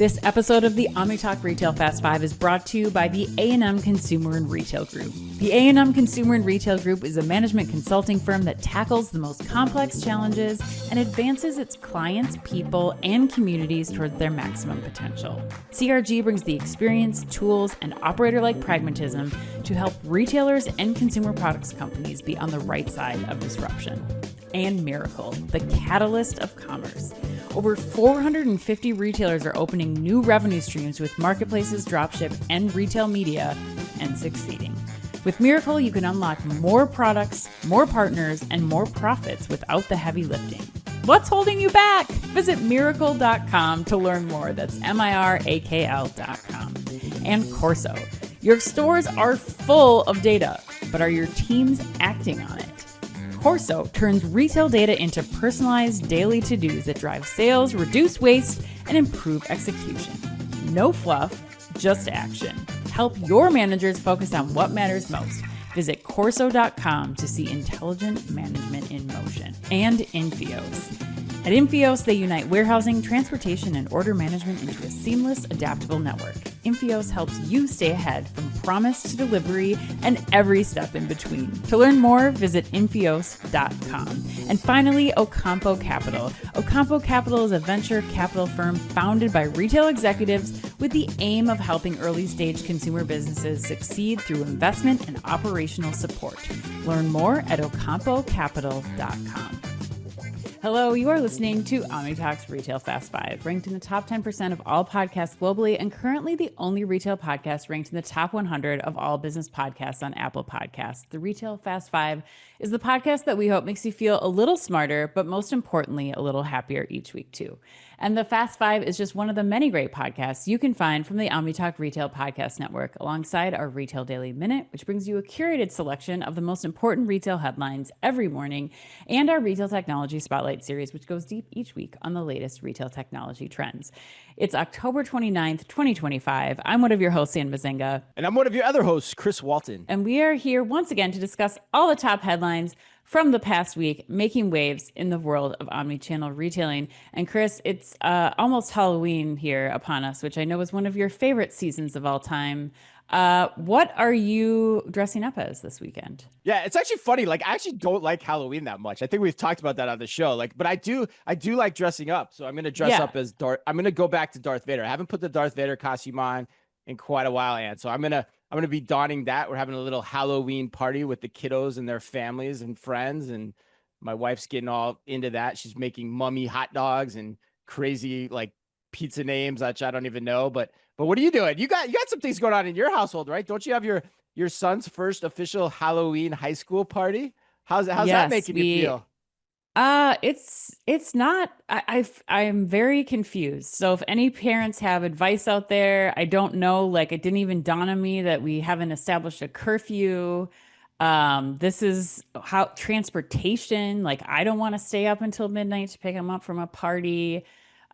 This episode of the OmniTalk Retail Fast 5 is brought to you by the A&M Consumer and Retail Group. The A&M Consumer and Retail Group is a management consulting firm that tackles the most complex challenges and advances its clients, people, and communities toward their maximum potential. CRG brings the experience, tools, and operator-like pragmatism to help retailers and consumer products companies be on the right side of disruption. And Miracle, the catalyst of commerce. Over 450 retailers are opening new revenue streams with marketplaces, dropship, and retail media, and succeeding. With Miracle, you can unlock more products, more partners, and more profits without the heavy lifting. What's holding you back? Visit miracle.com to learn more. That's MIRAKL.com. And Corso. Your stores are full of data, but are your teams acting on it? Corso turns retail data into personalized daily to-dos that drive sales, reduce waste, and improve execution. No fluff, just action. Help your managers focus on what matters most. Visit Corso.com to see intelligent management in motion. And Infios. At Infios, they unite warehousing, transportation, and order management into a seamless, adaptable network. Infios helps you stay ahead from promise to delivery and every step in between. To learn more, visit Infios.com. And finally, Ocampo Capital. Ocampo Capital is a venture capital firm founded by retail executives with the aim of helping early-stage consumer businesses succeed through investment and operational support. Learn more at ocampocapital.com. Hello, you are listening to OmniTalk's Retail Fast 5, ranked in the top 10% of all podcasts globally and currently the only retail podcast ranked in the top 100 of all business podcasts on Apple Podcasts. The Retail Fast 5 is the podcast that we hope makes you feel a little smarter, but most importantly, a little happier each week too. And the Fast 5 is just one of the many great podcasts you can find from the OmniTalk Retail Podcast Network, alongside our Retail Daily Minute, which brings you a curated selection of the most important retail headlines every morning, and our Retail Technology Spotlight series, which goes deep each week on the latest retail technology trends. It's October 29th, 2025. I'm one of your hosts, Ann Mazinga. And I'm one of your other hosts, Chris Walton. And we are here once again to discuss all the top headlines from the past week, making waves in the world of omnichannel retailing. And Chris, it's almost Halloween here upon us, which I know is one of your favorite seasons of all time. What are you dressing up as this weekend? Yeah, it's actually funny. Like, I actually don't like Halloween that much. I think we've talked about that on the show. Like, but I do like dressing up. So I'm gonna dress up as I'm gonna go back to Darth Vader. I haven't put the Darth Vader costume on in quite a while, Ann. So I'm gonna be donning that. We're having a little Halloween party with the kiddos and their families and friends, and my wife's getting all into that. She's making mummy hot dogs and crazy like pizza names, which I don't even know. But what are you doing? You got some things going on in your household, right? Don't you have your son's first official Halloween high school party? How's that making you feel? It's not, I'm very confused. So if any parents have advice out there, I don't know, like it didn't even dawn on me that we haven't established a curfew. This is how transportation, like I don't want to stay up until midnight to pick him up from a party.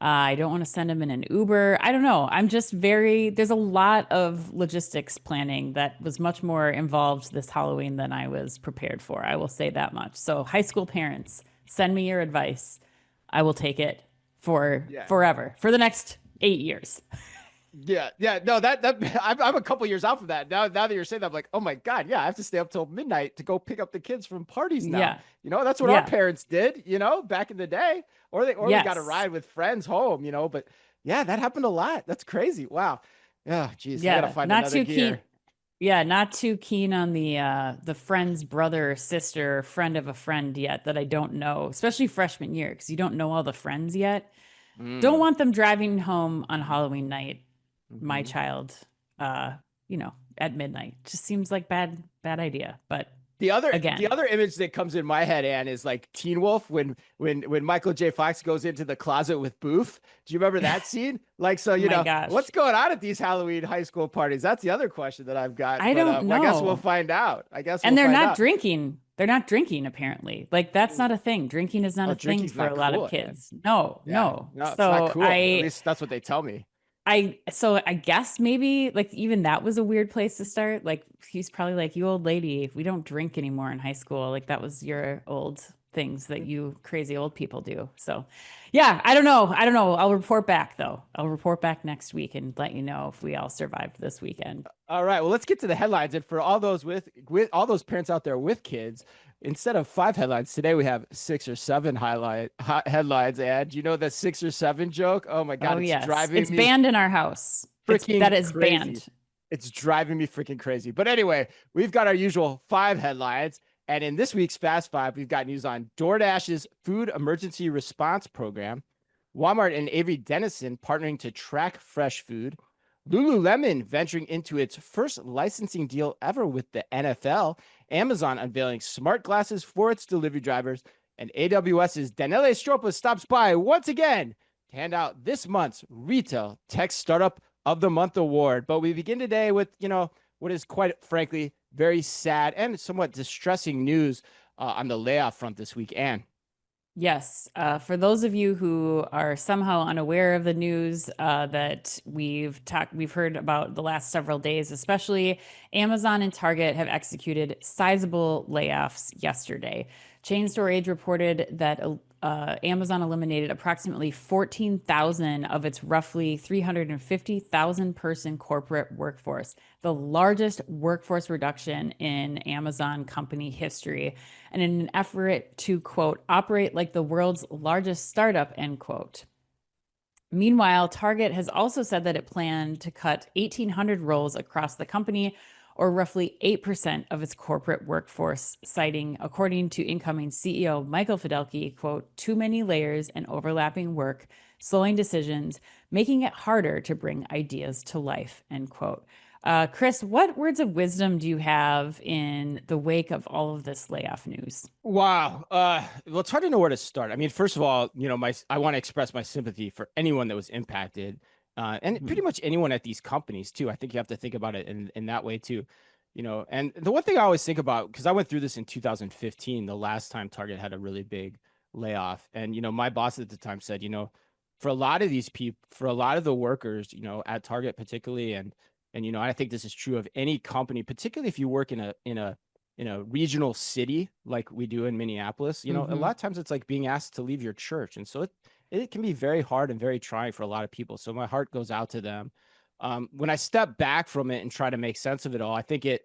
I don't want to send him in an Uber. I don't know. I'm just there's a lot of logistics planning that was much more involved this Halloween than I was prepared for. I will say that much. So high school parents, send me your advice. I will take it forever, for the next 8 years. Yeah. No, that I'm a couple years out from that. Now that you're saying that, I'm like, oh my God, yeah, I have to stay up till midnight to go pick up the kids from parties now. Yeah. That's what our parents did, back in the day, or we got to ride with friends home, but yeah, that happened a lot. That's crazy. Wow. Yeah. Geez. I gotta find another gear. Yeah, not too keen on the friend's brother or sister, friend of a friend yet that I don't know, especially freshman year, because you don't know all the friends yet. Don't want them driving home on Halloween night, my child, at midnight. Just seems like bad idea. But the other image that comes in my head, Ann, is like Teen Wolf when Michael J. Fox goes into the closet with Booth. Do you remember that scene? Like, so what's going on at these Halloween high school parties? That's the other question that I've got. I don't know. I guess we'll find out. And they're not drinking. They're not drinking, apparently. Like, that's not a thing. Drinking is not a thing for a lot of kids. No. No, it's not cool. At least that's what they tell me. So I guess maybe like even that was a weird place to start. Like he's probably like, you old lady, we don't drink anymore in high school. Like that was your old things that you crazy old people do. So yeah, I don't know. I'll report back though. I'll report back next week and let you know if we all survived this weekend. All right. Well, let's get to the headlines. And for all those with all those parents out there with kids, instead of 5 headlines today, we have 6 or 7 headlines. And you know the 6 or 7 joke? Oh my God, Oh it's yes, driving it's me banned in our house. That is crazy. banned. It's driving me freaking crazy. But anyway, we've got our usual 5 headlines. And in this week's Fast 5, we've got news on DoorDash's food emergency response program, Walmart and Avery Dennison partnering to track fresh food, Lululemon venturing into its first licensing deal ever with the NFL, Amazon unveiling smart glasses for its delivery drivers, and AWS's Daniele Stropa stops by once again to hand out this month's Retail Tech Startup of the Month award. But we begin today with, what is quite frankly very sad and somewhat distressing news on the layoff front this week. Anne. Yes. For those of you who are somehow unaware of the news that we've heard about the last several days, especially Amazon and Target have executed sizable layoffs yesterday. Chain Store Age reported that Amazon eliminated approximately 14,000 of its roughly 350,000 person corporate workforce, the largest workforce reduction in Amazon company history. And in an effort to, quote, operate like the world's largest startup, end quote. Meanwhile, Target has also said that it planned to cut 1,800 roles across the company, or roughly 8% of its corporate workforce, citing, according to incoming CEO Michael Fidelki, quote, too many layers and overlapping work, slowing decisions, making it harder to bring ideas to life, end quote. Chris, what words of wisdom do you have in the wake of all of this layoff news? Wow. Well, it's hard to know where to start. I mean, first of all, I want to express my sympathy for anyone that was impacted. And pretty much anyone at these companies too. I think you have to think about it in that way too, and the one thing I always think about, because I went through this in 2015, the last time Target had a really big layoff. And, my boss at the time said, for a lot of these people, for a lot of the workers, at Target particularly, and, I think this is true of any company, particularly if you work in a regional city like we do in Minneapolis, a lot of times it's like being asked to leave your church. And so it can be very hard and very trying for a lot of people. So my heart goes out to them. When I step back from it and try to make sense of it all, I think it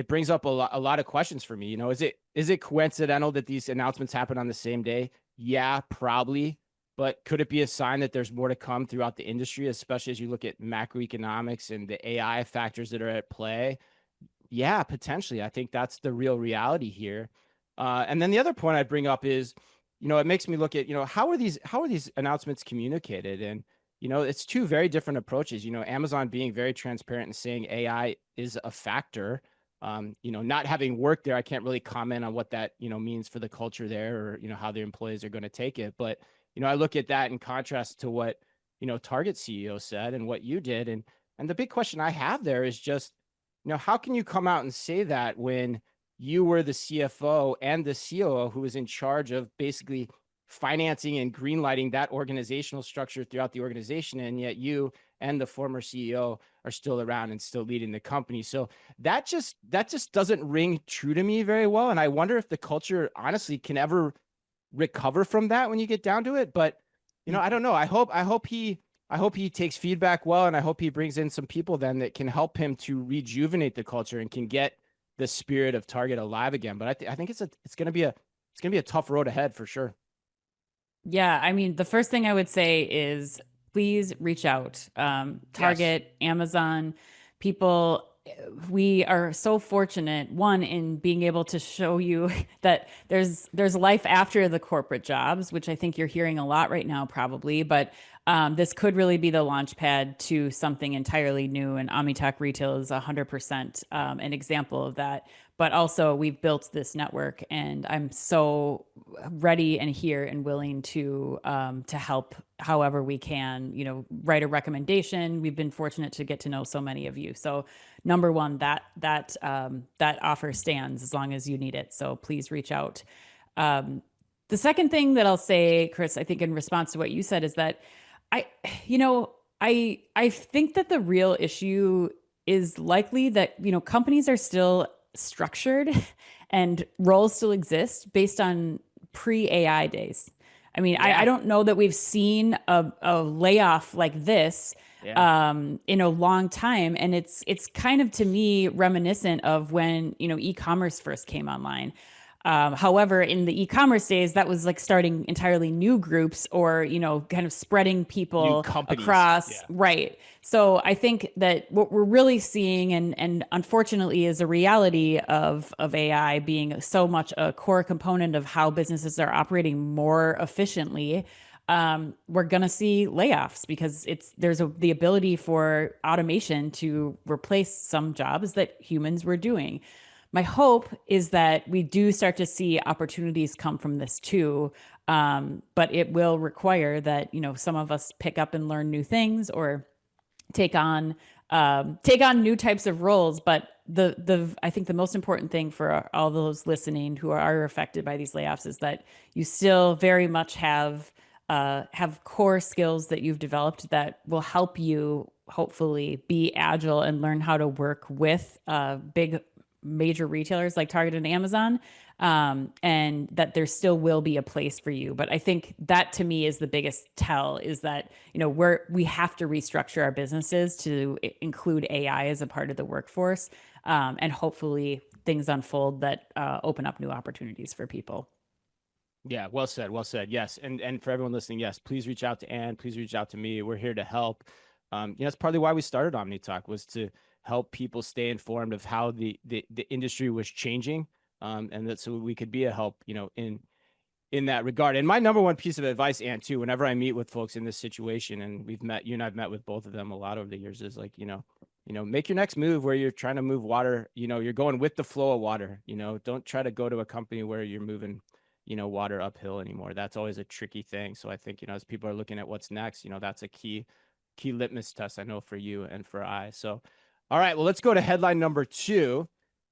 brings up a lot of questions for me. Is it coincidental that these announcements happen on the same day? Yeah, probably. But could it be a sign that there's more to come throughout the industry, especially as you look at macroeconomics and the AI factors that are at play? Yeah, potentially. I think that's the real reality here. And then the other point I'd bring up is, it makes me look at, how are these announcements communicated? And, it's 2 very different approaches. Amazon being very transparent and saying AI is a factor. Not having worked there, I can't really comment on what that, means for the culture there, or, how the employees are going to take it. But, I look at that in contrast to what, Target CEO said and what you did. And the big question I have there is just, how can you come out and say that when you were the CFO and the COO who was in charge of basically financing and greenlighting that organizational structure throughout the organization, and yet you and the former CEO are still around and still leading the company? So that just doesn't ring true to me very well. And I wonder if the culture honestly can ever recover from that when you get down to it. But, I don't know. I hope he takes feedback well, and I hope he brings in some people then that can help him to rejuvenate the culture and can get the spirit of Target alive again. But I think it's going to be a tough road ahead for sure. Yeah, I mean, the first thing I would say is please reach out. Target, yes. Amazon, people, we are so fortunate, one, in being able to show you that there's life after the corporate jobs, which I think you're hearing a lot right now, probably. But this could really be the launch pad to something entirely new. And OmniTalk Retail is 100% an example of that. But also, we've built this network, and I'm so ready and here and willing to help however we can. Write a recommendation. We've been fortunate to get to know so many of you. So, number one, that offer stands as long as you need it. So please reach out. The second thing that I'll say, Chris, I think in response to what you said, is that I think that the real issue is likely that companies are still structured and roles still exist based on pre-AI days. I mean, I Yeah. don't know that we've seen a layoff like this Yeah. in a long time. And it's kind of to me reminiscent of when, e-commerce first came online. However, in the e-commerce days, that was like starting entirely new groups or, kind of spreading New people companies. across. Yeah. Right. So I think that what we're really seeing and unfortunately is a reality of AI being so much a core component of how businesses are operating more efficiently. We're gonna see layoffs because there's the ability for automation to replace some jobs that humans were doing. My hope is that we do start to see opportunities come from this too. But it will require that, some of us pick up and learn new things or take on new types of roles. But the I think the most important thing for all those listening who are affected by these layoffs is that you still very much have core skills that you've developed that will help you hopefully be agile and learn how to work with big major retailers like Target and Amazon, and that there still will be a place for you. But I think that to me is the biggest tell is that, we have to restructure our businesses to include AI as a part of the workforce. And hopefully things unfold that open up new opportunities for people. Yeah, well said, well said. Yes, and for everyone listening, yes, please reach out to Ann. Please reach out to me. We're here to help. That's partly why we started OmniTalk was to help people stay informed of how the industry was changing, and that so we could be a help, in that regard. And my number one piece of advice, Ann, too, whenever I meet with folks in this situation, and you and I've met with both of them a lot over the years, is like, make your next move where you're trying to move water. You're going with the flow of water. Don't try to go to a company where you're moving water uphill anymore. That's always a tricky thing. So I think, as people are looking at what's next, that's a key litmus test, I know, for you and for I. So, all right, well, let's go to headline number 2.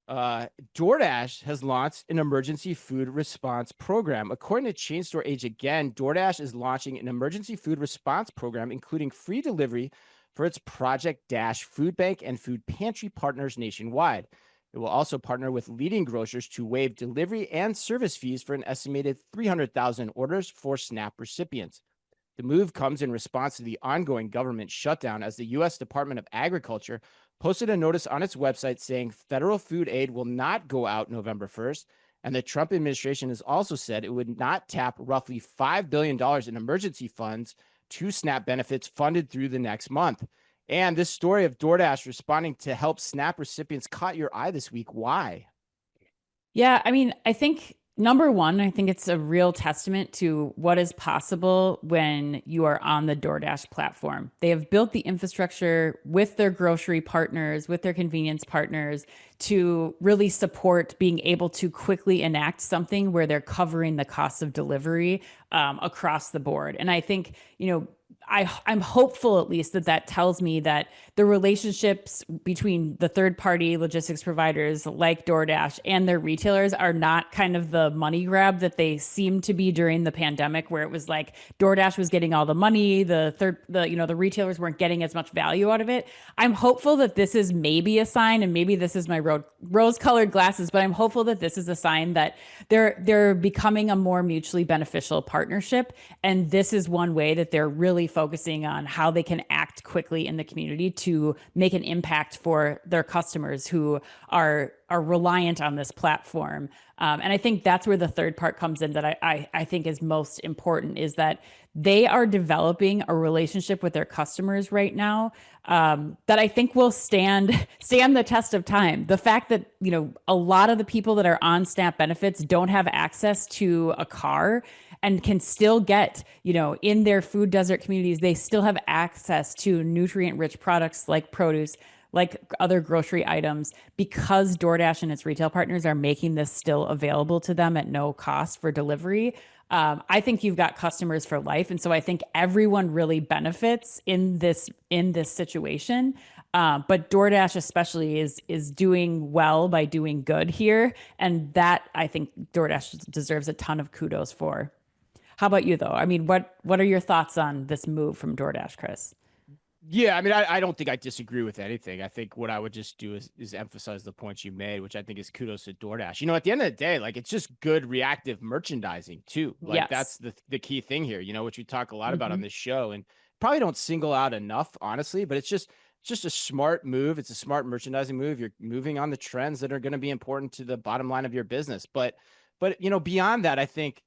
DoorDash has launched an emergency food response program. According to Chain Store Age Again, DoorDash is launching an emergency food response program, including free delivery for its Project Dash food bank and food pantry partners nationwide. It will also partner with leading grocers to waive delivery and service fees for an estimated 300,000 orders for SNAP recipients. The move comes in response to the ongoing government shutdown as the U.S. Department of Agriculture posted a notice on its website saying federal food aid will not go out November 1st. And the Trump administration has also said it would not tap roughly $5 billion in emergency funds to SNAP benefits funded through the next month. And this story of DoorDash responding to help SNAP recipients caught your eye this week. Why? Yeah, I mean, I think number one, I think it's a real testament to what is possible when you are on the DoorDash platform. They have built the infrastructure with their grocery partners, with their convenience partners to really support being able to quickly enact something where they're covering the cost of delivery across the board. And I think, I'm hopeful at least that tells me that the relationships between the third party logistics providers like DoorDash and their retailers are not kind of the money grab that they seemed to be during the pandemic, where it was like DoorDash was getting all the money, the retailers weren't getting as much value out of it. I'm hopeful that this is maybe a sign, and maybe this is my rose-colored glasses, but I'm hopeful that this is a sign that they're becoming a more mutually beneficial partnership, and this is one way that they're really focusing on how they can act quickly in the community to make an impact for their customers who are reliant on this platform. And I think that's where the third part comes in that I think is most important, is that they are developing a relationship with their customers right now that I think will stand the test of time. The fact that, a lot of the people that are on SNAP benefits don't have access to a car and can still get, in their food desert communities, they still have access to nutrient rich products like produce, like other grocery items, because DoorDash and its retail partners are making this still available to them at no cost for delivery. I think you've got customers for life. And so I think everyone really benefits in this situation. But DoorDash especially is doing well by doing good here. And that I think DoorDash deserves a ton of kudos for. How about you though? I mean, what are your thoughts on this move from DoorDash, Chris? Yeah, I mean, I don't think I disagree with anything. I think what I would just do is emphasize the points you made, which I think is kudos to DoorDash. You know, at the end of the day, like it's just good reactive merchandising too. Like that's Yes. the key thing here, which we talk a lot about on Hmm. this show and probably don't single out enough, honestly, but it's just a smart move. It's a smart merchandising move. You're moving on the trends that are going to be important to the bottom line of your business. But beyond that, I think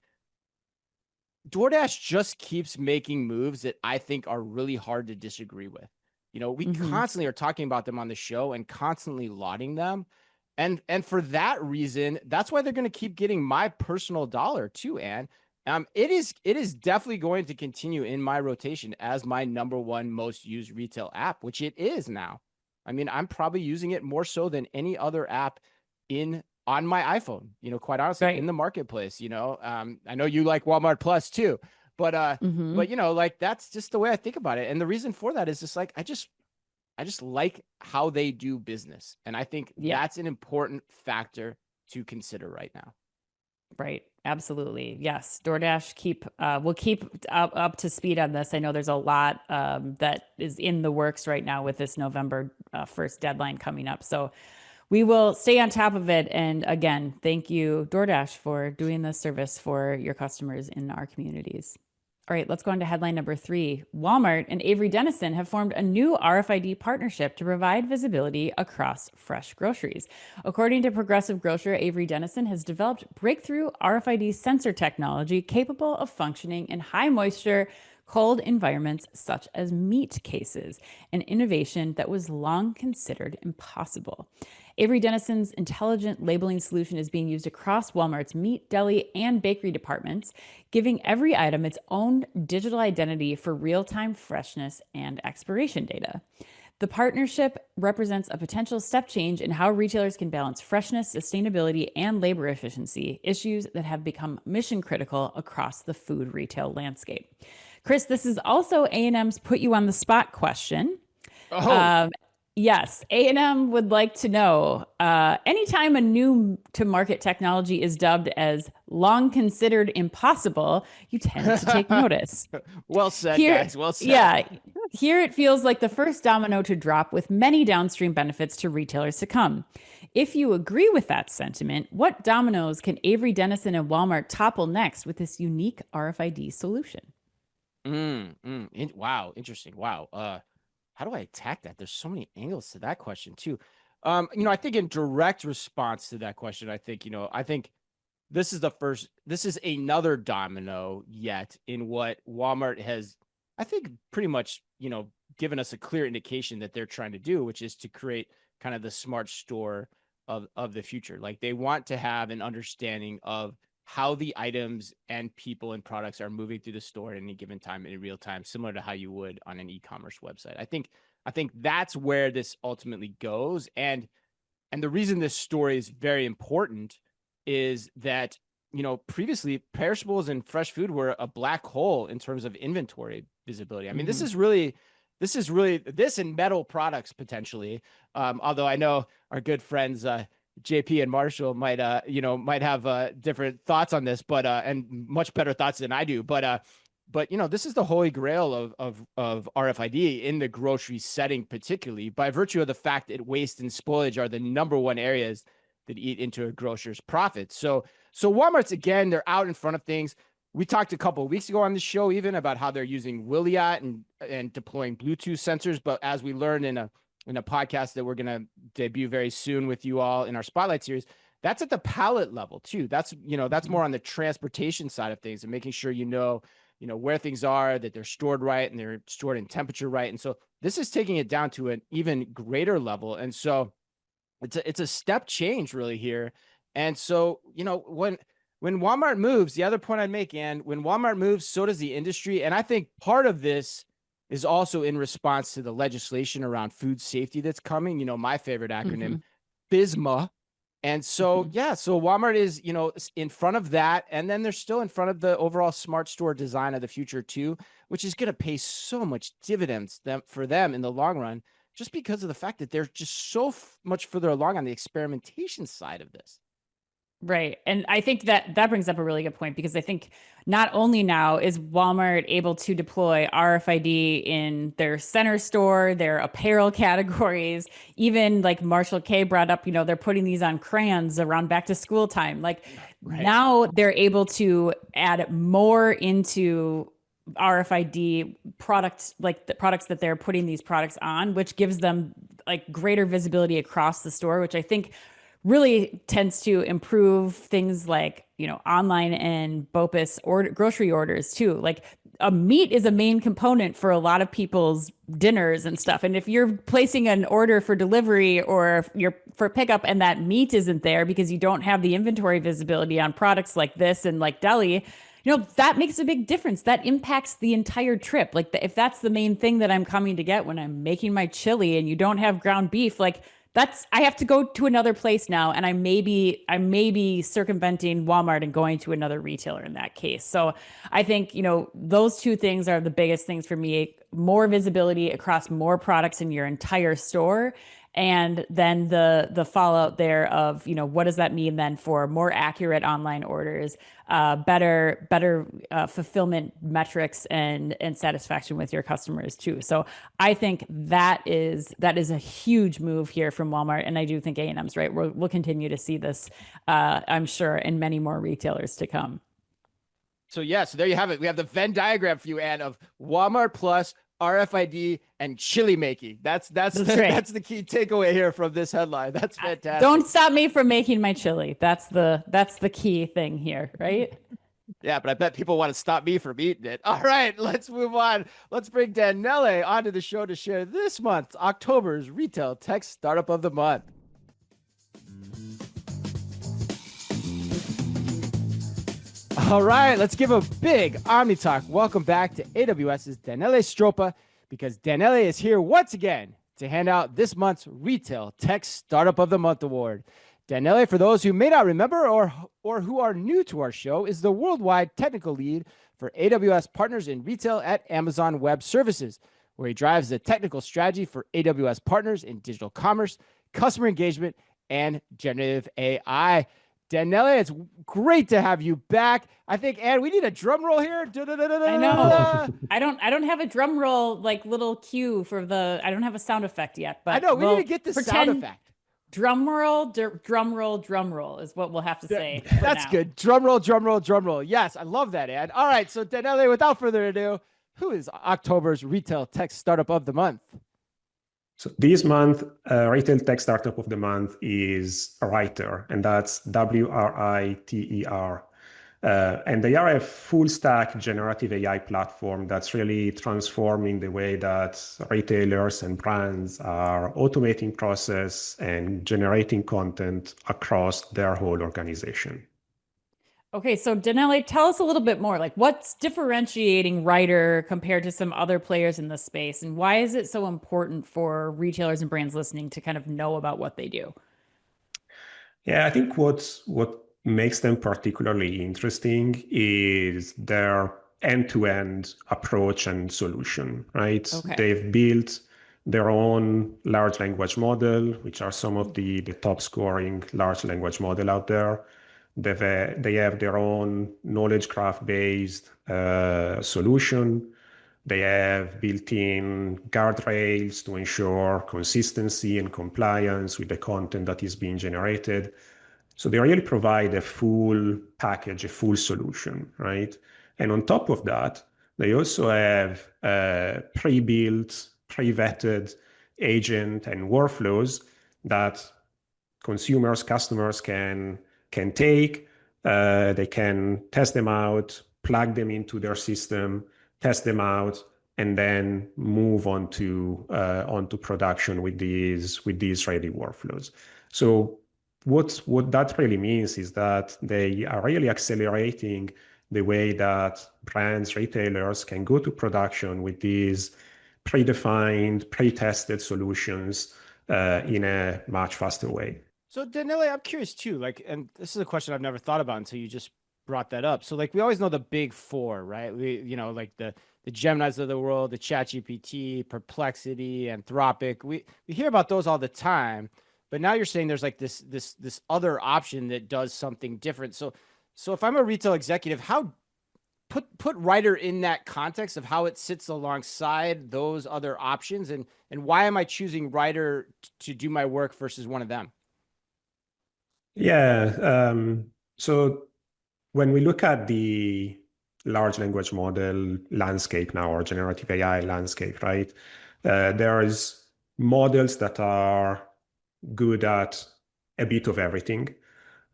DoorDash just keeps making moves that I think are really hard to disagree with. We Hmm. constantly are talking about them on the show and constantly lauding them. And for that reason, that's why they're going to keep getting my personal dollar too, Ann. It is definitely going to continue in my rotation as my number one most used retail app, which it is now. I mean, I'm probably using it more so than any other app in on my iPhone, quite honestly, in Right. the marketplace. I know you like Walmart Plus too, but Hmm. like that's just the way I think about it. And the reason for that is just like I just like how they do business. And I think Yeah. that's an important factor to consider right now. Right. Absolutely. Yes. DoorDash will keep up to speed on this. I know there's a lot that is in the works right now with this November 1st deadline coming up. So we will stay on top of it. And again, thank you, DoorDash, for doing this service for your customers in our communities. All right, let's go on to headline number 3. Walmart and Avery Dennison have formed a new RFID partnership to provide visibility across fresh groceries. According to Progressive Grocer, Avery Dennison has developed breakthrough RFID sensor technology capable of functioning in high moisture, cold environments such as meat cases, an innovation that was long considered impossible. Avery Dennison's intelligent labeling solution is being used across Walmart's meat, deli, and bakery departments, giving every item its own digital identity for real time freshness and expiration data. The partnership represents a potential step change in how retailers can balance freshness, sustainability, and labor efficiency, issues that have become mission critical across the food retail landscape. Chris, this is also A&M's put you on the spot question. Oh, Um, yes, A&M would like to know, anytime a new to market technology is dubbed as long considered impossible, you tend to take notice. well said, Here, guys. Well said. yeah, here it feels like the first domino to drop with many downstream benefits to retailers to come. If you agree with that sentiment, what dominoes can Avery Dennison and Walmart topple next with this unique RFID solution? Wow, interesting. Wow. How do I attack that? There's so many angles to that question too. I think in direct response to that question, I think this is another domino yet in what Walmart has, I think, pretty much, given us a clear indication that they're trying to do, which is to create kind of the smart store of the future. Like they want to have an understanding of how the items and people and products are moving through the store at any given time in real time, similar to how you would on an e-commerce website. I think that's where this ultimately goes. And the reason this story is very important is that, previously perishables and fresh food were a black hole in terms of inventory visibility. I mean, this Mm-hmm. is really, this and metal products potentially. Although I know our good friends, JP and Marshall might have different thoughts on this, and much better thoughts than I do. But this is the holy grail of RFID in the grocery setting, particularly by virtue of the fact that waste and spoilage are the number one areas that eat into a grocer's profits. So Walmart's, again, they're out in front of things. We talked a couple of weeks ago on the show even about how they're using Williat and deploying Bluetooth sensors. But as we learned in a podcast that we're going to debut very soon with you all in our Spotlight series, that's at the pallet level too. That's more on the transportation side of things and making sure where things are, that they're stored right and they're stored in temperature right. And so this is taking it down to an even greater level. And so it's a step change really here. And so, when Walmart moves, the other point I'd make, and when Walmart moves, so does the industry. And I think part of this is also in response to the legislation around food safety that's coming, my favorite Mm-hmm. acronym, FISMA. And so, Mm-hmm. yeah, so Walmart is, in front of that. And then they're still in front of the overall smart store design of the future too, which is going to pay so much dividends for them in the long run, just because of the fact that they're just so much further along on the experimentation side of this. Right. And I think that that brings up a really good point because I think not only now is Walmart able to deploy RFID in their center store, their apparel categories, even like Marshall K brought up, they're putting these on crayons around back to school time. Like Right. now they're able to add more into RFID products, like the products that they're putting these products on, which gives them like greater visibility across the store, which I think really tends to improve things like, online and BOPUS order grocery orders too. Like a meat is a main component for a lot of people's dinners and stuff. And if you're placing an order for delivery or you're for pickup and that meat isn't there because you don't have the inventory visibility on products like this and like deli, that makes a big difference. That impacts the entire trip. Like if that's the main thing that I'm coming to get when I'm making my chili and you don't have ground beef, like I have to go to another place now, and I may be circumventing Walmart and going to another retailer in that case. So I think, those two things are the biggest things for me. More visibility across more products in your entire store. And then the fallout there of, what does that mean then for more accurate online orders, better fulfillment metrics and satisfaction with your customers too. So I think that is a huge move here from Walmart, and I do think A&M's right. We'll continue to see this, I'm sure, in many more retailers to come. So yeah, so there you have it. We have the Venn diagram for you, Ann, of Walmart Plus, RFID, and chili making. That's That's the, right. that's the key takeaway here from this headline. That's fantastic. Don't stop me from making my chili. That's the key thing here, right? Yeah, but I bet people want to stop me from eating it. All right, let's move on. Let's bring Daniele onto the show to share this month's October's Retail Tech Startup of the Month. All right, let's give a big OmniTalk welcome back to AWS's Daniele Stropa, because Daniele is here once again to hand out this month's Retail Tech Startup of the Month award. Daniele, for those who may not remember or who are new to our show, is the worldwide technical lead for AWS partners in retail at Amazon Web Services, where he drives the technical strategy for AWS partners in digital commerce, customer engagement, and generative AI. Daniele, it's great to have you back. I think, Ann, we need a drum roll here. I know. I don't have a drum roll like little cue for I don't have a sound effect yet, but I know we need to get the sound effect. Drum roll, drum roll, drum roll is what we'll have to say. That's now. good. Drum roll, drum roll, drum roll. Yes, I love that, Ann. All right, so Daniele, without further ado, who is October's Retail Tech Startup of the Month? So this month, Retail Tech Startup of the Month is Writer, and that's WRITER. And they are a full stack generative AI platform that's really transforming the way that retailers and brands are automating process and generating content across their whole organization. Okay, so Danelle, tell us a little bit more. Like, what's differentiating Writer compared to some other players in the space, and why is it so important for retailers and brands listening to kind of know about what they do? Yeah, I think what makes them particularly interesting is their end-to-end approach and solution, right? Okay. They've built their own large language model, which are some of the top scoring large language model out there. They have their own knowledge graph based solution. They have built-in guardrails to ensure consistency and compliance with the content that is being generated. So they really provide a full package, a full solution, right? And on top of that, they also have pre-built, pre-vetted agent and workflows that consumers, customers can take. They can test them out, plug them into their system, test them out, and then move on to production with these ready workflows. So what that really means is that they are really accelerating the way that brands, retailers can go to production with these predefined, pre-tested solutions in a much faster way. So Daniele, I'm curious too, like, and this is a question I've never thought about until you just brought that up. So like, we always know the big four, right? Like the Geminis of the world, the ChatGPT, Perplexity, Anthropic. We hear about those all the time. but now you're saying there's like this other option that does something different. So if I'm a retail executive, how put Writer in that context of how it sits alongside those other options, and why am I choosing Writer to do my work versus one of them? Yeah. So when we look at the large language model landscape now, or generative AI landscape, right? There's models that are good at a bit of everything,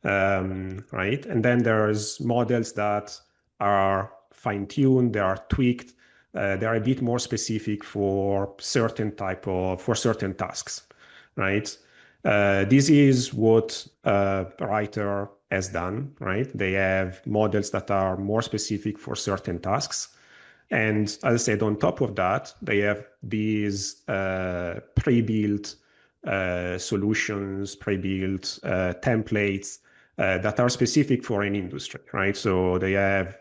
right? And then there's models that are fine-tuned, they are tweaked, they're a bit more specific for certain tasks, right? This is what Writer has done, right? They have models that are more specific for certain tasks. And as I said, on top of that, they have these pre-built solutions, pre-built templates that are specific for an industry, right? So they have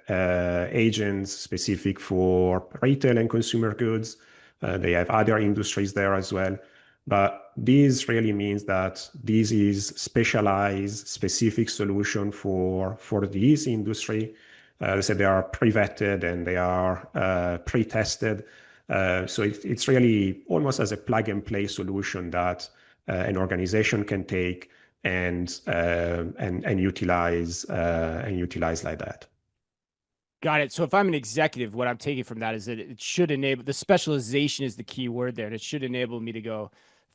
agents specific for retail and consumer goods. They have other industries there as well. But this really means that this is specialized, specific solution for this industry. They said they are pre-vetted and they are pre-tested. So it's really almost as a plug and play solution that an organization can take and utilize like that. Got it. So if I'm an executive, what I'm taking from that is that it should enable, the specialization is the key word there, and it should enable me to go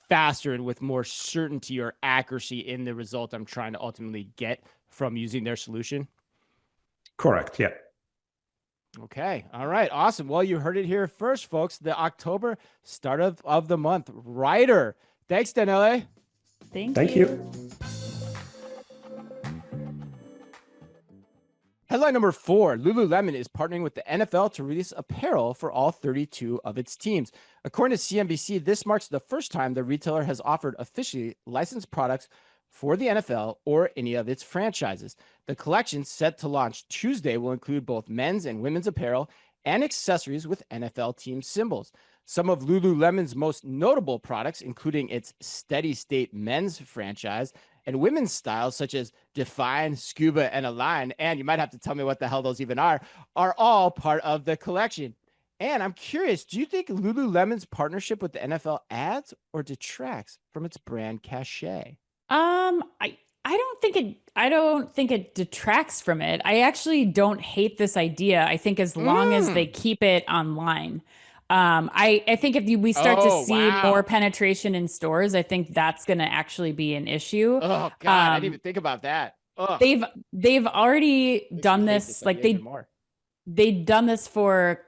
faster and with more certainty or accuracy in the result I'm trying to ultimately get from using their solution. Correct. Yeah. Okay. All right. Awesome. Well, you heard it here first, folks. The October start of the month. Writer. Thanks, Daniele. Thank you. Headline number 4, Lululemon is partnering with the NFL to release apparel for all 32 of its teams. According to CNBC, this marks the first time the retailer has offered officially licensed products for the NFL or any of its franchises. The collection, set to launch Tuesday, will include both men's and women's apparel and accessories with NFL team symbols. Some of Lululemon's most notable products, including its Steady State men's franchise and women's styles such as Define, Scuba, and Align, and you might have to tell me what the hell those even are all part of the collection. And I'm curious, do you think Lululemon's partnership with the NFL adds or detracts from its brand cachet? I don't think it detracts from it. I actually don't hate this idea. I think as long as they keep it online. I think if we start to see more penetration in stores, I think that's going to actually be an issue. Oh God, I didn't even think about that. Ugh. They've already done this, like they've done this for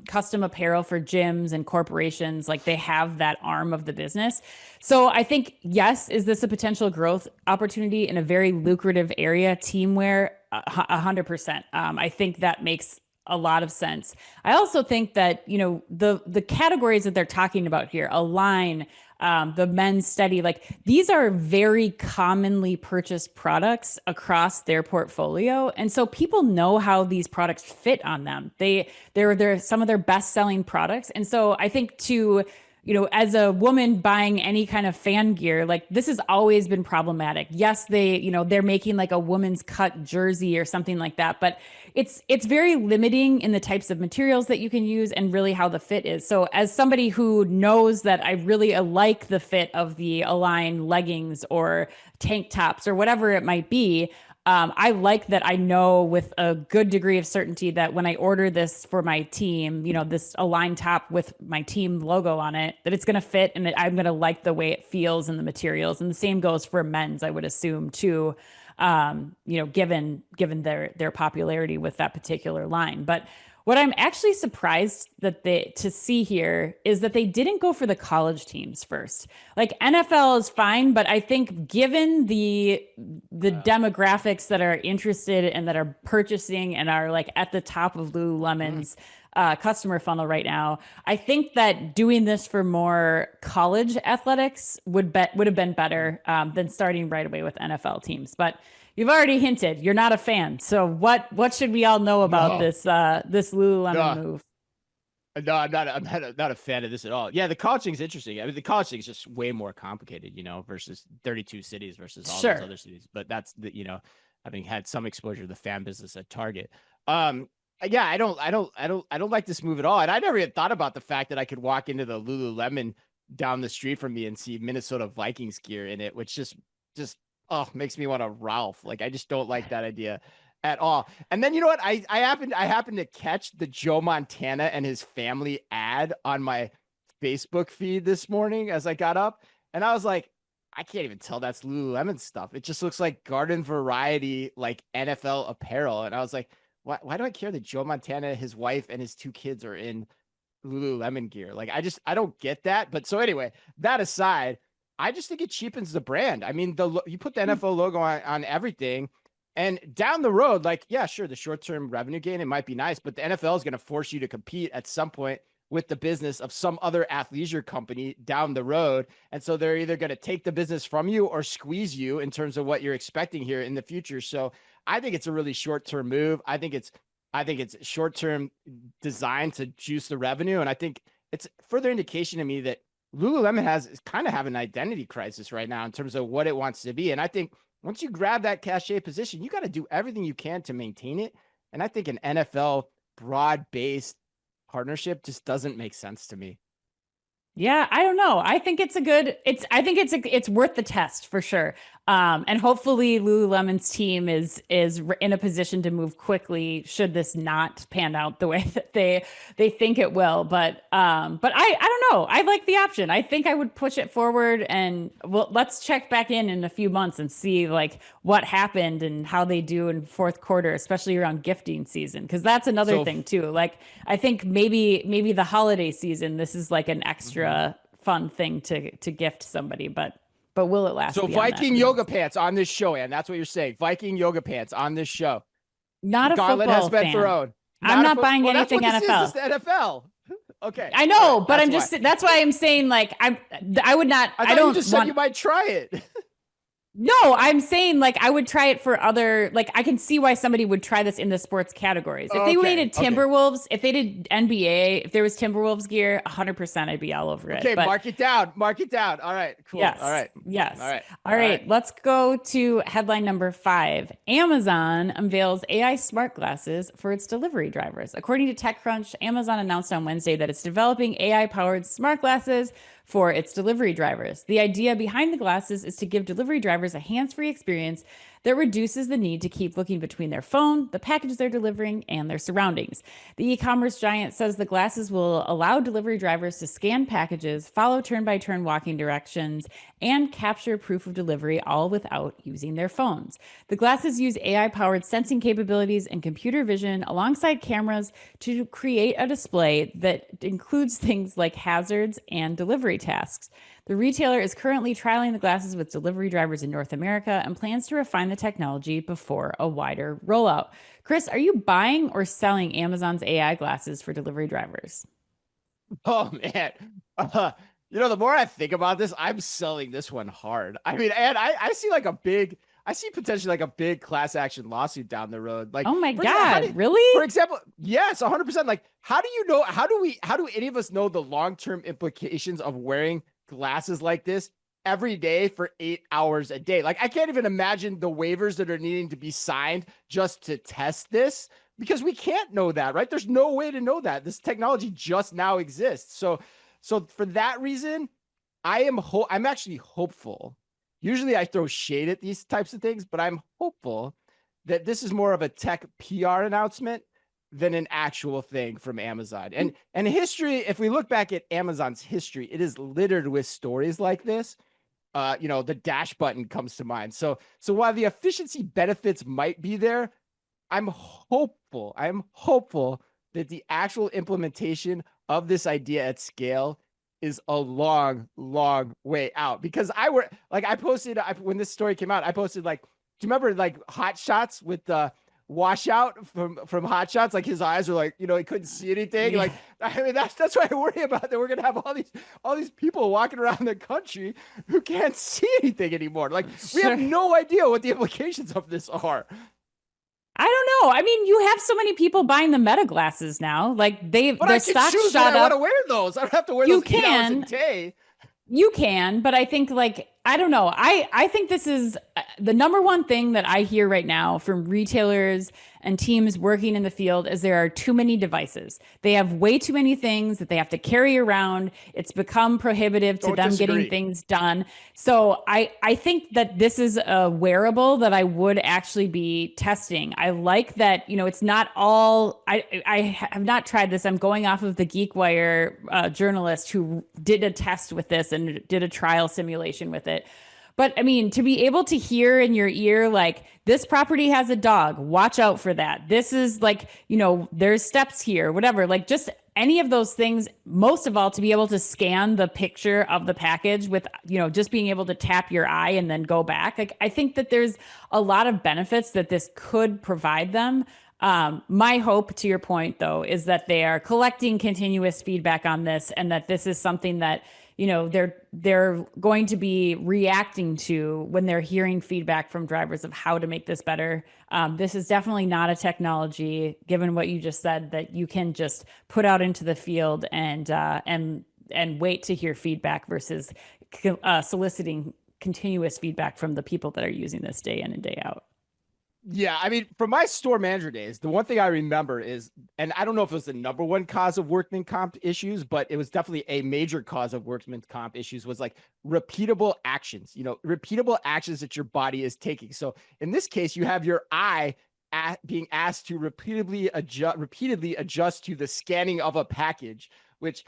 custom apparel for gyms and corporations. Like they have that arm of the business. So I think, yes, is this a potential growth opportunity in a very lucrative area? Teamwear, 100%. I think that makes a lot of sense. I also think that, you know, the categories that they're talking about here, Align, the men's Steady, like these are very commonly purchased products across their portfolio. And so people know how these products fit on them. They're some of their best selling products. And so I think as a woman buying any kind of fan gear, like this has always been problematic. Yes, they're making like a woman's cut jersey or something like that, but it's very limiting in the types of materials that you can use and really how the fit is. So as somebody who knows that I really like the fit of the Align leggings or tank tops or whatever it might be, I like that I know with a good degree of certainty that when I order this for my team, this Align top with my team logo on it, that it's going to fit and that I'm going to like the way it feels in the materials. And the same goes for men's, I would assume too, given their popularity with that particular line. But what I'm actually surprised to see here is that they didn't go for the college teams first. Like NFL is fine, but I think given the demographics that are interested and that are purchasing and are like at the top of Lululemon's customer funnel right now, I think that doing this for more college athletics would have been better than starting right away with NFL teams. But you've already hinted you're not a fan. So what should we all know about this Lululemon move? No, I'm not a fan of this at all. Yeah, the college thing's interesting. I mean, the college thing is just way more complicated, versus 32 cities versus all those other cities. But that's having had some exposure to the fan business at Target. Yeah, I don't like this move at all. And I never even thought about the fact that I could walk into the Lululemon down the street from me and see Minnesota Vikings gear in it, which just makes me want to Ralph. Like, I just don't like that idea at all. And then you know what? I happened to catch the Joe Montana and his family ad on my Facebook feed this morning as I got up, and I was like, I can't even tell that's Lululemon stuff. It just looks like garden variety, like NFL apparel. And I was like, why do I care that Joe Montana, his wife, and his 2 kids are in Lululemon gear? Like, I don't get that. But so anyway, that aside, I just think it cheapens the brand. I mean, you put the NFL logo on everything. And down the road, like, yeah, sure, the short-term revenue gain, it might be nice, but the NFL is going to force you to compete at some point with the business of some other athleisure company down the road. And so they're either going to take the business from you or squeeze you in terms of what you're expecting here in the future. So I think it's a really short-term move. I think it's short-term designed to juice the revenue. And I think it's further indication to me that Lululemon is kind of having an identity crisis right now in terms of what it wants to be. And I think once you grab that cachet position, you got to do everything you can to maintain it. And I think an NFL broad-based partnership just doesn't make sense to me. Yeah, I don't know. I think it's worth the test for sure. And hopefully Lululemon's team is in a position to move quickly should this not pan out the way that they think it will. But I don't know. I like the option. I think I would push it forward, and let's check back in a few months and see like what happened and how they do in fourth quarter, especially around gifting season, because that's another thing too. Like, I think maybe the holiday season, this is like an extra fun thing to gift somebody, but will it last? So Viking yoga pants on this show, and that's what you're saying. Viking yoga pants on this show. Not a Gauntlet football has been fan. thrown. I'm not buying anything that's what NFL. This is the NFL. Okay. I know, right, but that's why I'm saying, like, I would not. I don't. You just said you might try it. No, I'm saying, like, I would try it for other, like, I can see why somebody would try this in the sports categories. If they did Timberwolves, if they did NBA, if there was Timberwolves gear, 100% I'd be all over it. Okay, mark it down. All right, cool. Yes. All right. Yes. All right. Let's go to headline number 5. Amazon unveils AI smart glasses for its delivery drivers. According to TechCrunch, Amazon announced on Wednesday that it's developing AI-powered smart glasses for its delivery drivers. The idea behind the glasses is to give delivery drivers a hands-free experience that reduces the need to keep looking between their phone, the package they're delivering, and their surroundings. The e-commerce giant says the glasses will allow delivery drivers to scan packages, follow turn-by-turn walking directions, and capture proof of delivery, all without using their phones. The glasses use AI-powered sensing capabilities and computer vision alongside cameras to create a display that includes things like hazards and delivery tasks. The retailer is currently trialing the glasses with delivery drivers in North America and plans to refine the technology before a wider rollout. Chris, are you buying or selling Amazon's AI glasses for delivery drivers? Oh, man. The more I think about this, I'm selling this one hard. I mean, and I see potentially like a big class action lawsuit down the road. Like, oh my God, really? For example, yes, 100%. Like, how do any of us know the long-term implications of wearing glasses like this every day for 8 hours a day? Like, I can't even imagine the waivers that are needing to be signed just to test this, because we can't know that, right? There's no way to know that. This technology just now exists. So for that reason, I'm actually hopeful. Usually I throw shade at these types of things, but I'm hopeful that this is more of a tech PR announcement than an actual thing from Amazon. And history, if we look back at Amazon's history, it is littered with stories like this. The dash button comes to mind. So while the efficiency benefits might be there, I'm hopeful that the actual implementation of this idea at scale is a long, long way out. Because I posted, when this story came out, I posted, like, do you remember like Hot Shots with the washout from Hot Shots? Like, his eyes are like, he couldn't see anything. Yeah. Like, I mean, that's why I worry about that. We're going to have all these people walking around the country who can't see anything anymore. Like, we have no idea what the implications of this are. I don't No, I mean, you have so many people buying the Meta glasses now. Like their stock shot I up. want to wear those. I don't have to wear You those 8 hours a can. day. You can, but I think like I don't know. I think this is the number one thing that I hear right now from retailers and teams working in the field is there are too many devices. They have way too many things that they have to carry around. It's become prohibitive to them getting things done. So I think that this is a wearable that I would actually be testing. I like that, it's not all I have not tried this. I'm going off of the GeekWire journalist who did a test with this and did a trial simulation with it. But I mean, to be able to hear in your ear, like this property has a dog, watch out for that. This is like, there's steps here, whatever, like just any of those things, most of all, to be able to scan the picture of the package with, just being able to tap your eye and then go back. Like, I think that there's a lot of benefits that this could provide them. My hope, to your point, though, is that they are collecting continuous feedback on this and that this is something that, they're going to be reacting to when they're hearing feedback from drivers of how to make this better. This is definitely not a technology, given what you just said, that you can just put out into the field and wait to hear feedback versus soliciting continuous feedback from the people that are using this day in and day out. Yeah, I mean, from my store manager days, the one thing I remember is, and I don't know if it was the number one cause of workman comp issues, but it was definitely a major cause of workman comp issues was like repeatable actions, repeatable actions that your body is taking. So in this case, you have your eye being asked to repeatedly adjust to the scanning of a package, which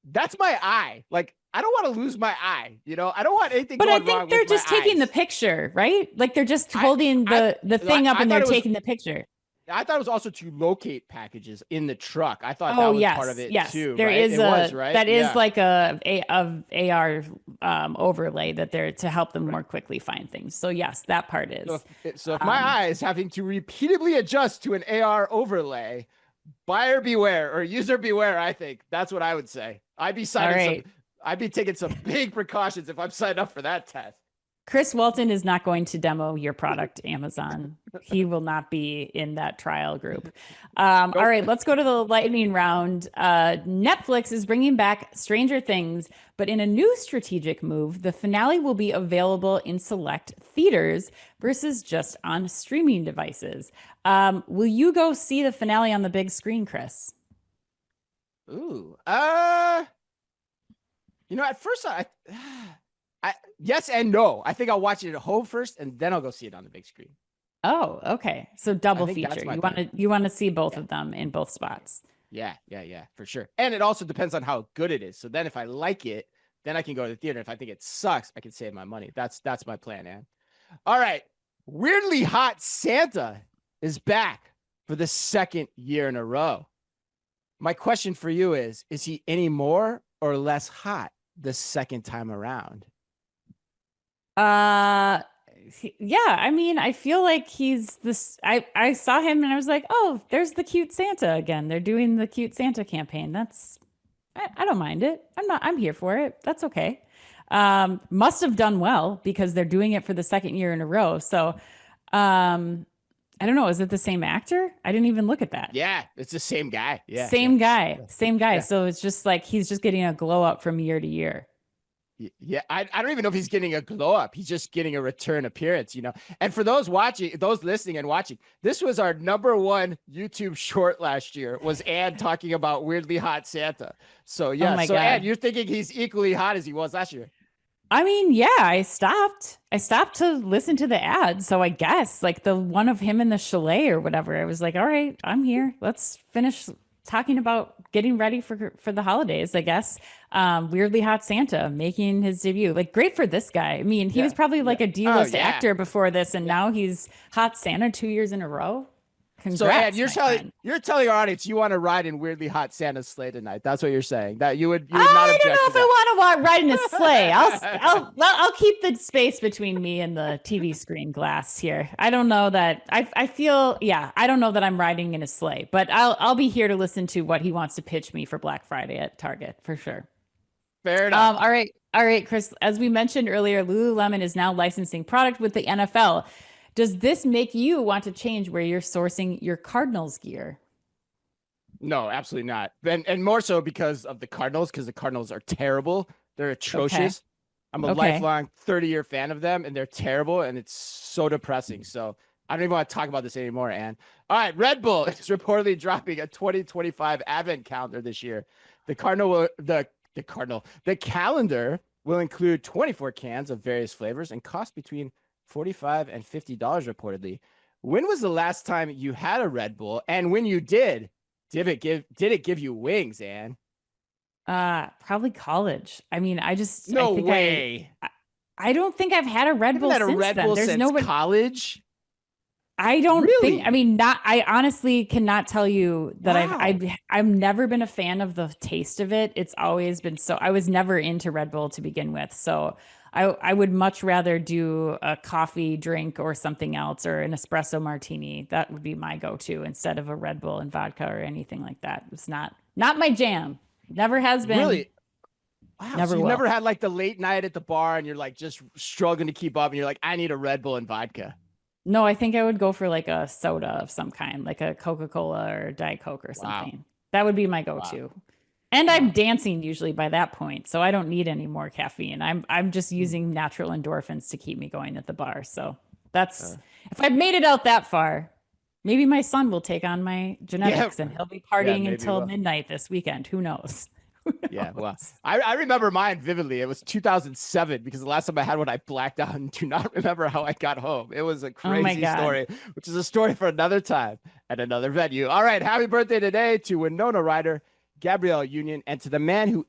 that's my eye. Like, I don't want to lose my eye. I don't want anything going wrong with my eyes. But I think they're just taking the picture, right? Like they're just holding the thing up and they're taking the picture. I thought it was also to locate packages in the truck. I thought that was part of it too. There right? is right? That is like a AR overlay that they're to help them more quickly find things. So yes, that part is. So if my eye is having to repeatedly adjust to an AR overlay, buyer beware or user beware. I think that's what I would say. I'd be taking some big precautions if I'm signed up for that test. Chris Walton is not going to demo your product, Amazon. He will not be in that trial group. All right, let's go to the lightning round. Netflix is bringing back Stranger Things, but in a new strategic move, the finale will be available in select theaters versus just on streaming devices. Will you go see the finale on the big screen, Chris? Ooh, at first I yes and no. I think I'll watch it at home first, and then I'll go see it on the big screen. Oh, okay. So double feature. You want to see both of them in both spots. Yeah, for sure. And it also depends on how good it is. So then, if I like it, then I can go to the theater. If I think it sucks, I can save my money. That's my plan, Ann. All right, Weirdly Hot Santa is back for the second year in a row. My question for you is he any more or less hot the second time around? Yeah, I mean, I feel like he's this. I saw him and I was like, oh, there's the cute Santa again. They're doing the cute Santa campaign. I don't mind it. I'm here for it. That's okay. Must have done well because they're doing it for the second year in a row. So, I don't know. Is it the same actor? I didn't even look at that. Yeah, it's the same guy. Yeah. Same guy. Yeah. So it's just like he's just getting a glow up from year to year. Yeah, I don't even know if he's getting a glow up. He's just getting a return appearance, And for those listening and watching, this was our number one YouTube short last year. Was Ann talking about Weirdly Hot Santa? So yeah, God. Ann, you're thinking he's equally hot as he was last year? I mean, yeah, I stopped to listen to the ads. So I guess like the one of him in the chalet or whatever, I was like, all right, I'm here. Let's finish talking about getting ready for the holidays, I guess. Weirdly Hot Santa making his debut. Like, great for this guy. I mean, he was probably like a D-list actor before this, and now he's Hot Santa 2 years in a row. Congrats, so Ed, you're telling our audience you want to ride in Weirdly Hot Santa's sleigh tonight. That's what you're saying. That you would not object. I don't know if I want to ride in a sleigh. I'll keep the space between me and the TV screen glass here. I don't know that I feel I don't know that I'm riding in a sleigh, but I'll be here to listen to what he wants to pitch me for Black Friday at Target for sure. Fair enough. All right, Chris. As we mentioned earlier, Lululemon is now licensing product with the NFL. Does this make you want to change where you're sourcing your Cardinals gear? No, absolutely not. And more so because of the Cardinals, because the Cardinals are terrible. They're atrocious. Okay. I'm a Okay. lifelong 30-year fan of them, and they're terrible, and it's so depressing. So I don't even want to talk about this anymore, Ann. All right, Red Bull is reportedly dropping a 2025 advent calendar this year. The calendar will include 24 cans of various flavors and cost between $45 and $50 reportedly. When was the last time you had a Red Bull? And when you did it give you wings, Ann? Probably college. I mean, I No think way. I don't think I've had a Red Bull since then. There's since college. I don't Really? think, I mean, I honestly cannot tell you that Wow. I've never been a fan of the taste of it. It's always been I was never into Red Bull to begin with. So I would much rather do a coffee drink or something else, or an espresso martini. That would be my go-to instead of a Red Bull and vodka or anything like that. It's not my jam. Never has been. Really? Wow. Never So you will. never had like the late night at the bar and you're like just struggling to keep up and you're like, I need a Red Bull and vodka. No, I think I would go for like a soda of some kind, like a Coca-Cola or Diet Coke or something. That would be my go-to. And I'm dancing usually by that point, so I don't need any more caffeine. I'm just using natural endorphins to keep me going at the bar. So that's if I've made it out that far, maybe my son will take on my genetics and he'll be partying until midnight this weekend. Who knows? Yeah, well, I remember mine vividly. It was 2007 because the last time I had one, I blacked out and do not remember how I got home. It was a crazy story, which is a story for another time at another venue. All right, happy birthday today to Winona Ryder, Gabrielle Union, and to the man who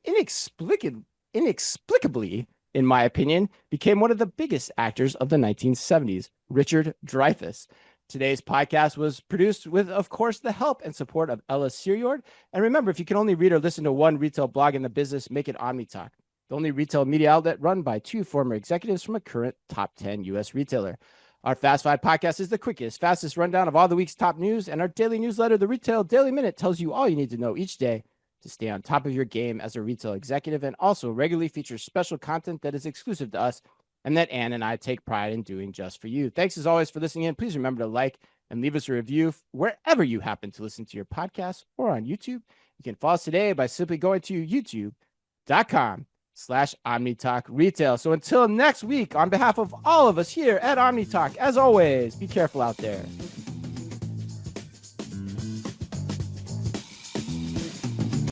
inexplicably, in my opinion, became one of the biggest actors of the 1970s, Richard Dreyfuss. Today's podcast was produced with, of course, the help and support of Ella Siriord. And remember, if you can only read or listen to one retail blog in the business, make it OmniTalk, the only retail media outlet run by two former executives from a current top 10 U.S. retailer. Our Fast Five podcast is the quickest, fastest rundown of all the week's top news, and our daily newsletter, the Retail Daily Minute, tells you all you need to know each day to stay on top of your game as a retail executive, and also regularly features special content that is exclusive to us and that Ann and I take pride in doing just for you. Thanks as always for listening in. Please remember to like and leave us a review wherever you happen to listen to your podcast or on YouTube. You can follow us today by simply going to youtube.com/OmniTalkRetail. So until next week, on behalf of all of us here at OmniTalk, as always, be careful out there.